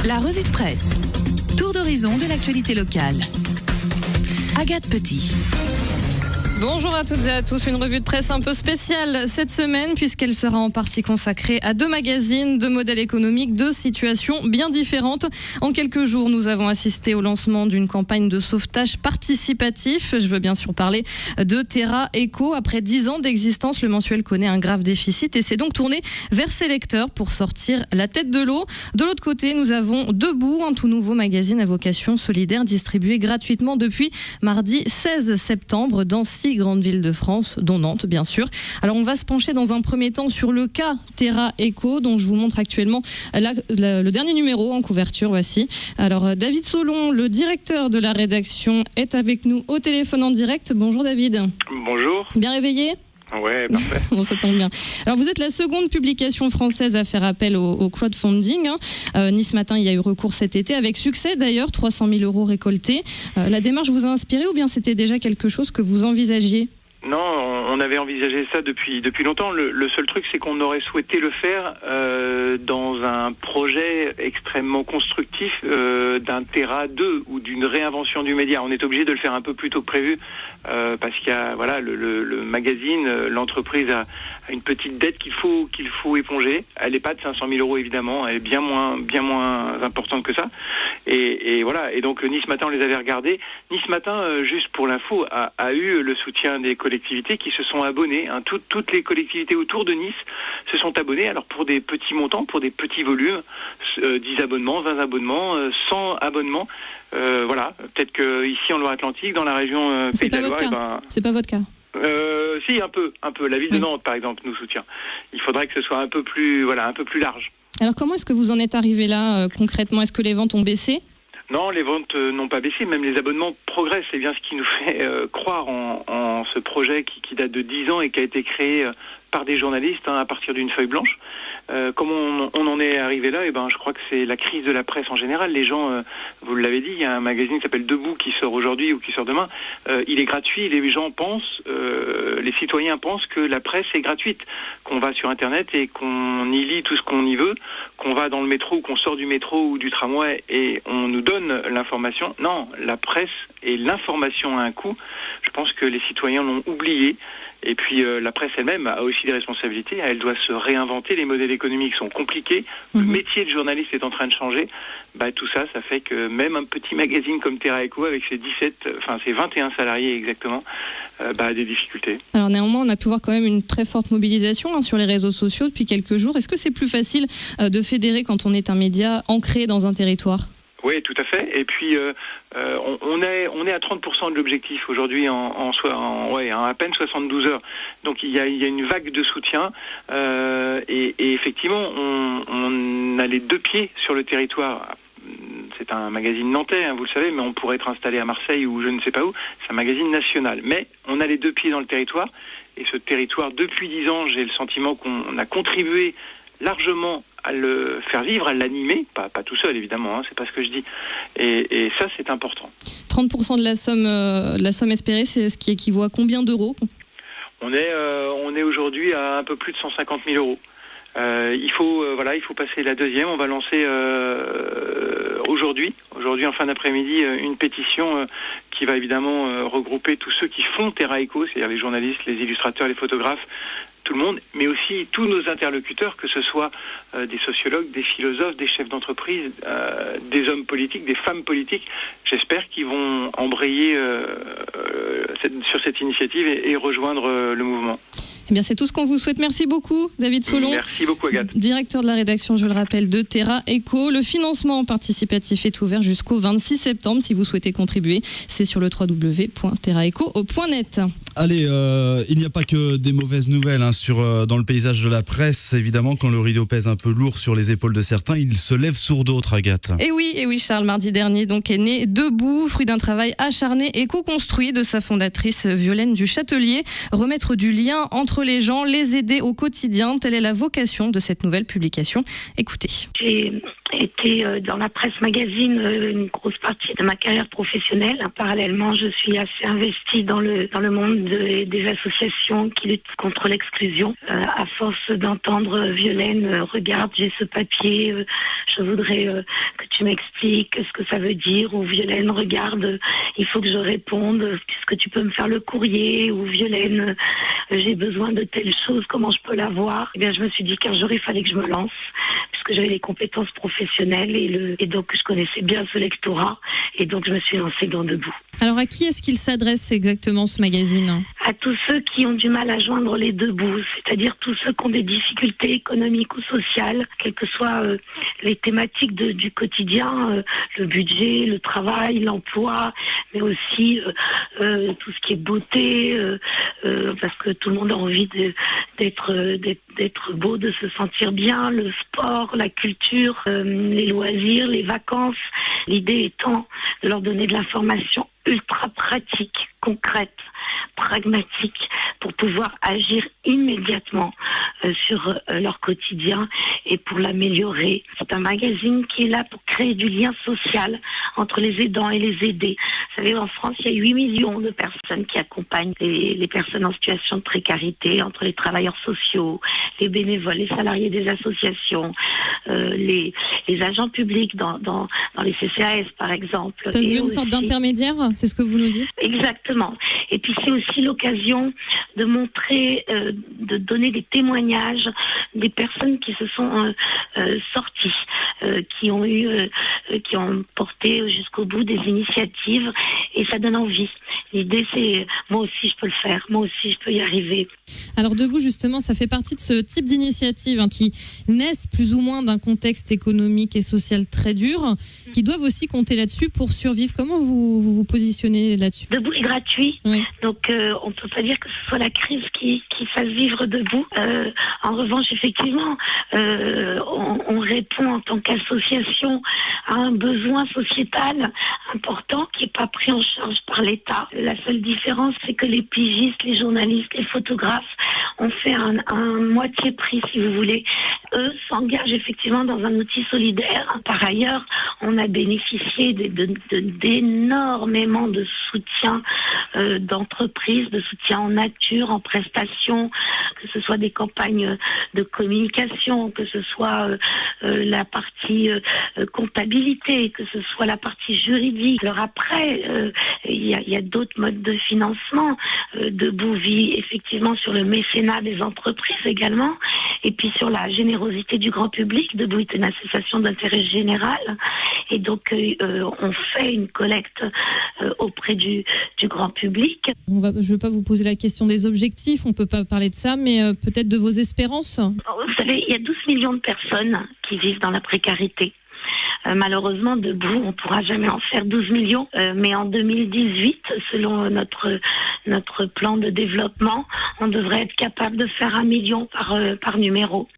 La revue de presse. Tour d'horizon de l'actualité locale. Agathe Petit. Bonjour à toutes et à tous, une revue de presse un peu spéciale cette semaine puisqu'elle sera en partie consacrée à deux magazines, deux modèles économiques, deux situations bien différentes. En quelques jours, nous avons assisté au lancement d'une campagne de sauvetage participatif. Je veux bien sûr parler de Terra Eco. Après 10 ans d'existence, le mensuel connaît un grave déficit et s'est donc tourné vers ses lecteurs pour sortir la tête de l'eau. De l'autre côté, nous avons Debout, un tout nouveau magazine à vocation solidaire distribué gratuitement depuis mardi 16 septembre dans 6 grandes villes de France, dont Nantes bien sûr. Alors on va se pencher dans un premier temps sur le cas Terra Eco dont je vous montre actuellement le dernier numéro en couverture. Voici. Alors David Solon, le directeur de la rédaction, est avec nous au téléphone en direct. Bonjour David. Bonjour. Bien réveillé ? Ouais, parfait. Bon, ça tombe bien. Alors, vous êtes la seconde publication française à faire appel au crowdfunding. Nice Matin, il y a eu recours cet été, avec succès d'ailleurs, 300 000 € récoltés. La démarche vous a inspiré ou bien c'était déjà quelque chose que vous envisagiez ? Non, on avait envisagé ça depuis longtemps. Le seul truc, c'est qu'on aurait souhaité le faire dans un projet extrêmement constructif d'un Terra 2 ou d'une réinvention du média. On est obligé de le faire un peu plus tôt que prévu parce qu'il y a le magazine, l'entreprise a une petite dette qu'il faut éponger. Elle n'est pas de 500 000 € évidemment, elle est bien moins importante que ça. Et voilà. Et donc Nice Matin, on les avait regardés. Nice Matin, juste pour l'info, a eu le soutien des collectivités qui se sont abonnées. Toutes les collectivités autour de Nice se sont abonnées. Alors pour des petits montants, pour des petits volumes, 10 abonnements, 20 abonnements, 100 abonnements. Voilà. Peut-être que ici en Loire-Atlantique, dans la région Pays de la Loire, c'est pas votre cas. Si, un peu. La ville de Nantes, par exemple, nous soutient. Il faudrait que ce soit un peu plus large. Alors comment est-ce que vous en êtes arrivé là concrètement ? Est-ce que les ventes ont baissé ? Non, les ventes n'ont pas baissé, même les abonnements progressent. C'est bien ce qui nous fait croire en ce projet qui date de 10 ans et qui a été créé par des journalistes à partir d'une feuille blanche. Comme on en est arrivé là, je crois que c'est la crise de la presse en général. Les gens, vous l'avez dit, il y a un magazine qui s'appelle Debout qui sort aujourd'hui ou qui sort demain. Il est gratuit. Les gens pensent, les citoyens pensent que la presse est gratuite, qu'on va sur Internet et qu'on y lit tout ce qu'on y veut, qu'on va dans le métro ou qu'on sort du métro ou du tramway et on nous donne l'information. Non, la presse et l'information a un coût. Je pense que les citoyens l'ont oublié. Et puis la presse elle-même a aussi des responsabilités, elle doit se réinventer, les modèles économiques sont compliqués, le métier de journaliste est en train de changer. Tout ça fait que même un petit magazine comme Terra Eco avec ses 21 salariés exactement, a des difficultés. Alors néanmoins, on a pu voir quand même une très forte mobilisation sur les réseaux sociaux depuis quelques jours. Est-ce que c'est plus facile de fédérer quand on est un média ancré dans un territoire ? Oui, tout à fait. Et puis on est à 30% de l'objectif aujourd'hui en à peine 72 heures. Donc il y a une vague de soutien et effectivement on a les deux pieds sur le territoire. C'est un magazine nantais, vous le savez, mais on pourrait être installé à Marseille ou je ne sais pas où. C'est un magazine national. Mais on a les deux pieds dans le territoire. Et ce territoire, depuis 10 ans, j'ai le sentiment qu'on a contribué largement à le faire vivre, à l'animer, pas tout seul évidemment, c'est pas ce que je dis. Et ça, c'est important. 30% de la somme espérée, c'est ce qui équivaut à combien d'euros ? On est aujourd'hui à un peu plus de 150 000 €. Il faut passer la deuxième. On va lancer aujourd'hui en fin d'après-midi, une pétition qui va évidemment regrouper tous ceux qui font Terra Eco, c'est-à-dire les journalistes, les illustrateurs, les photographes, tout le monde, mais aussi tous nos interlocuteurs, que ce soit des sociologues, des philosophes, des chefs d'entreprise, des hommes politiques, des femmes politiques. J'espère qu'ils vont embrayer sur cette initiative et rejoindre le mouvement. Eh bien, c'est tout ce qu'on vous souhaite. Merci beaucoup, David Solon. Merci beaucoup, Agathe. Directeur de la rédaction, je le rappelle, de Terra Eco. Le financement participatif est ouvert jusqu'au 26 septembre. Si vous souhaitez contribuer, c'est sur le www.terraeco.net. Allez, il n'y a pas que des mauvaises nouvelles dans le paysage de la presse. Évidemment, quand le rideau pèse un peu lourd sur les épaules de certains, il se lève sur d'autres, Agathe. Et oui, Charles, mardi dernier, donc, est né Debout, fruit d'un travail acharné et co-construit de sa fondatrice Violaine du Châtelier. Remettre du lien entre les gens, les aider au quotidien, telle est la vocation de cette nouvelle publication. Écoutez. J'ai été dans la presse magazine une grosse partie de ma carrière professionnelle. Parallèlement, je suis assez investie dans le monde des associations qui luttent contre l'exclusion conclusion. À force d'entendre Violaine, regarde, j'ai ce papier, je voudrais que tu m'expliques ce que ça veut dire, ou Violaine, regarde, il faut que je réponde, est-ce que tu peux me faire le courrier, ou Violaine, j'ai besoin de telle chose, comment je peux l'avoir? Eh bien, je me suis dit qu'un jour, il fallait que je me lance, puisque j'avais les compétences professionnelles et donc je connaissais bien ce lectorat, et donc je me suis lancée dans Debout. Alors à qui est-ce qu'il s'adresse exactement ce magazine ? À tous ceux qui ont du mal à joindre les deux bouts, c'est-à-dire tous ceux qui ont des difficultés économiques ou sociales, quelles que soient les thématiques du quotidien, le budget, le travail, l'emploi, mais aussi tout ce qui est beauté, parce que tout le monde a envie d'être beau, de se sentir bien, le sport, la culture, les loisirs, les vacances. L'idée étant de leur donner de l'information ultra pratique, concrète, pragmatique, pour pouvoir agir immédiatement sur leur quotidien et pour l'améliorer. C'est un magazine qui est là pour créer du lien social entre les aidants et les aidés. Vous savez, en France, il y a 8 millions de personnes qui accompagnent les personnes en situation de précarité, entre les travailleurs sociaux, les bénévoles, les salariés des associations, les agents publics dans les CCAS, par exemple. Ça se veut une sorte d'intermédiaire, c'est ce que vous nous dites ? Exactement. Et puis c'est aussi l'occasion de montrer, de donner des témoignages des personnes qui se sont sorties, qui ont porté jusqu'au bout des initiatives, et ça donne envie. L'idée, c'est moi aussi je peux le faire, moi aussi je peux y arriver. Alors Debout, justement, ça fait partie de ce type d'initiatives qui naissent plus ou moins d'un contexte économique et social très dur, qui doivent aussi compter là-dessus pour survivre. Comment vous positionnez là-dessus ? Debout est gratuit, oui. Donc on ne peut pas dire que ce soit la crise qui fasse vivre Debout. En revanche, effectivement, on répond en tant qu'association à un besoin sociétal important qui n'est pas pris en charge par l'État. La seule différence, c'est que les pigistes, les journalistes, les photographes ont fait un moitié prix, si vous voulez. Eux s'engagent effectivement dans un outil solidaire. Par ailleurs, on a bénéficié d'énormément de soutien d'entreprises, de soutien en nature, en prestations, que ce soit des campagnes de communication, que ce soit la partie comptabilité, que ce soit la partie juridique. Alors après, il y a d'autres modes de financement. Debout vit effectivement sur le mécénat des entreprises également, et puis sur la générosité du grand public. Debout est une association d'intérêt général, et donc on fait une collecte auprès du grand public. Je ne veux pas vous poser la question des objectifs, on ne peut pas parler de ça, mais peut-être de vos espérances. Vous savez, il y a 12 millions de personnes qui vivent dans la précarité. Malheureusement, Debout, on ne pourra jamais en faire 12 millions, mais en 2018, selon notre plan de développement, on devrait être capable de faire 1 million par numéro.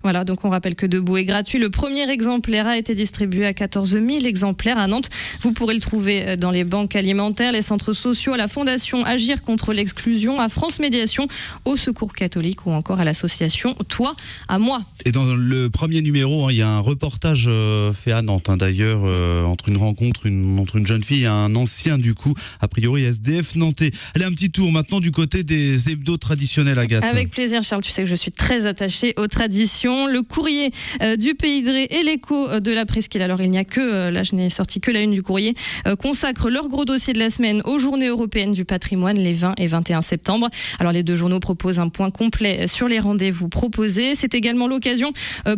Voilà, donc on rappelle que Debout est gratuit. Le premier exemplaire a été distribué à 14 000 exemplaires à Nantes. Vous pourrez le trouver dans les banques alimentaires, les centres sociaux, à la Fondation Agir contre l'exclusion, à France Médiation, au Secours catholique ou encore à l'association Toi à moi. Et dans le premier numéro, il y a un reportage fait à Nantes, d'ailleurs, entre une rencontre entre une jeune fille et un ancien, du coup, a priori SDF nantais. Allez, un petit tour maintenant du côté des hebdos traditionnels, Agathe. Avec plaisir, Charles. Tu sais que je suis très attachée aux traditions. Le courrier du Pays de Ré et l'écho de la Presqu'île. Alors il n'y a que, là je n'ai sorti que la une du courrier, consacrent leur gros dossier de la semaine aux Journées européennes du patrimoine les 20 et 21 septembre. Alors les deux journaux proposent un point complet sur les rendez-vous proposés. C'est également l'occasion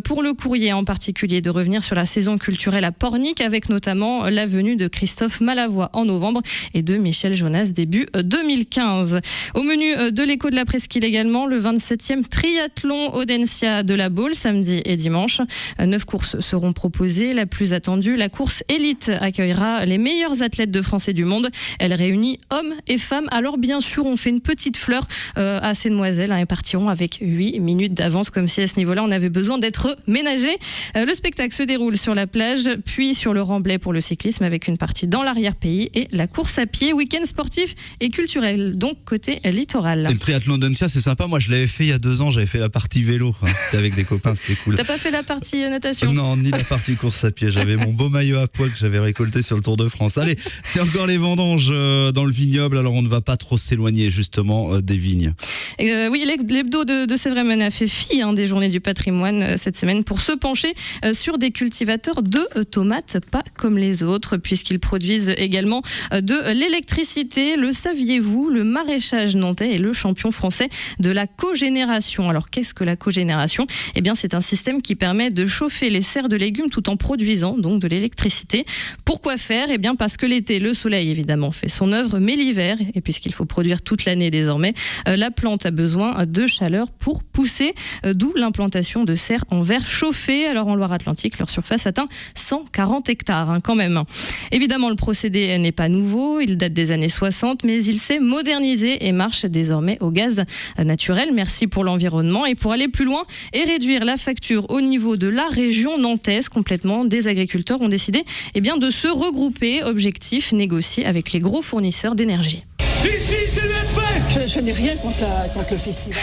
pour le courrier en particulier de revenir sur la saison culturelle à Pornic, avec notamment la venue de Christophe Malavoie en novembre et de Michel Jonas début 2015. Au menu de l'écho de la Presqu'île également, le 27e triathlon Audencia de la Baule, samedi et dimanche. 9 courses seront proposées. La plus attendue, la course élite, accueillera les meilleurs athlètes de France et du monde. Elle réunit hommes et femmes. Alors bien sûr, on fait une petite fleur à ces demoiselles et partiront avec 8 minutes d'avance, comme si à ce niveau-là, on avait besoin d'être ménagés. Le spectacle se déroule sur la plage, puis sur le Remblai pour le cyclisme, avec une partie dans l'arrière-pays et la course à pied, week-end sportif et culturel, donc côté littoral. Et le triathlon d'Audencia, c'est sympa. Moi, je l'avais fait il y a 2 ans. J'avais fait la partie vélo. C'était avec des copains. copains, c'était cool. T'as pas fait la partie natation? Non, ni la partie course à pied. J'avais mon beau maillot à pois que j'avais récolté sur le Tour de France. Allez, c'est encore les vendanges dans le vignoble, alors on ne va pas trop s'éloigner justement des vignes. Oui, l'hebdo de Sévres a fait fi des journées du patrimoine cette semaine pour se pencher sur des cultivateurs de tomates pas comme les autres, puisqu'ils produisent également de l'électricité. Le saviez-vous? Le maraîchage nantais est le champion français de la cogénération. Alors qu'est-ce que la cogénération? Eh bien, c'est un système qui permet de chauffer les serres de légumes tout en produisant donc de l'électricité. Pourquoi faire? Eh bien, parce que l'été, le soleil évidemment fait son œuvre, mais l'hiver, et puisqu'il faut produire toute l'année désormais, la plante a besoin de chaleur pour pousser, d'où l'implantation de serres en verre chauffé. Alors en Loire-Atlantique, leur surface atteint 140 hectares quand même. Évidemment, le procédé n'est pas nouveau, il date des années 60, mais il s'est modernisé et marche désormais au gaz naturel. Merci pour l'environnement. Et pour aller plus loin et réduire la facture au niveau de la région nantaise complètement, des agriculteurs ont décidé de se regrouper. Objectif, négocier avec les gros fournisseurs d'énergie. Ici, c'est le Hellfest. Je n'ai rien contre le festival.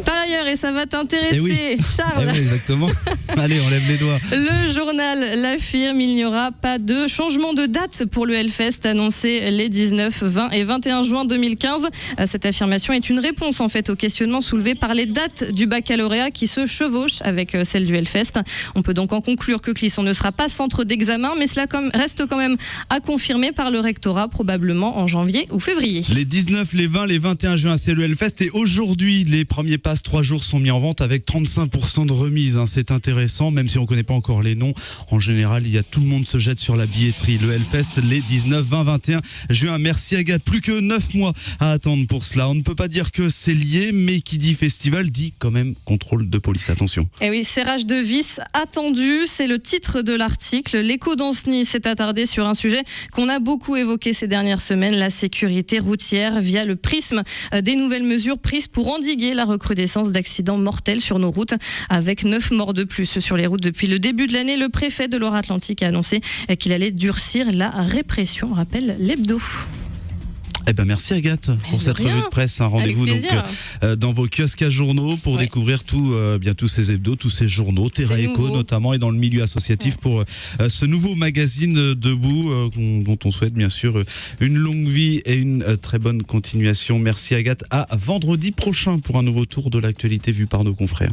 Par ailleurs, et ça va t'intéresser, Charles. Oui, exactement. Allez, on lève les doigts. Le journal l'affirme, il n'y aura pas de changement de date pour le Hellfest annoncé les 19, 20 et 21 juin 2015. Cette affirmation est une réponse en fait au questionnement soulevé par les dates du baccalauréat qui se chevauchent avec celle du Hellfest. On peut donc en conclure que Clisson ne sera pas centre d'examen, mais cela reste quand même à confirmer par le rectorat, probablement en janvier ou février. Les 19, les 20, les 21 juin, c'est le Hellfest. Et aujourd'hui, les premiers passes 3 jours sont mis en vente avec 35% de remise. C'est intéressant, même si on ne connaît pas encore les noms. En général, tout le monde se jette sur la billetterie. Le Hellfest, les 19, 20, 21 juin. Merci Agathe. Plus que 9 mois à attendre pour cela. On ne peut pas dire que c'est lié, mais qui dit festival dit quand même contrôle de police. Attention. Et oui, serrage de vis attendu, c'est le titre de l'article. L'Écho d'Anceny s'est attardé sur un sujet qu'on a beaucoup évoqué ces dernières semaines, la sécurité routière via le prisme des nouvelles mesures prises pour endiguer la recrudescence d'accidents mortels sur nos routes. Avec 9 morts de plus sur les routes depuis le début de l'année, le préfet de Loire-Atlantique a annoncé qu'il allait durcir la répression, rappelle l'hebdo. Merci Agathe pour cette revue de presse. Un rendez-vous donc dans vos kiosques à journaux pour découvrir tous ces hebdos, tous ces journaux, Terra Eco notamment, et dans le milieu associatif pour ce nouveau magazine Debout dont on souhaite bien sûr une longue vie et une très bonne continuation. Merci Agathe. À vendredi prochain pour un nouveau tour de l'actualité vu par nos confrères.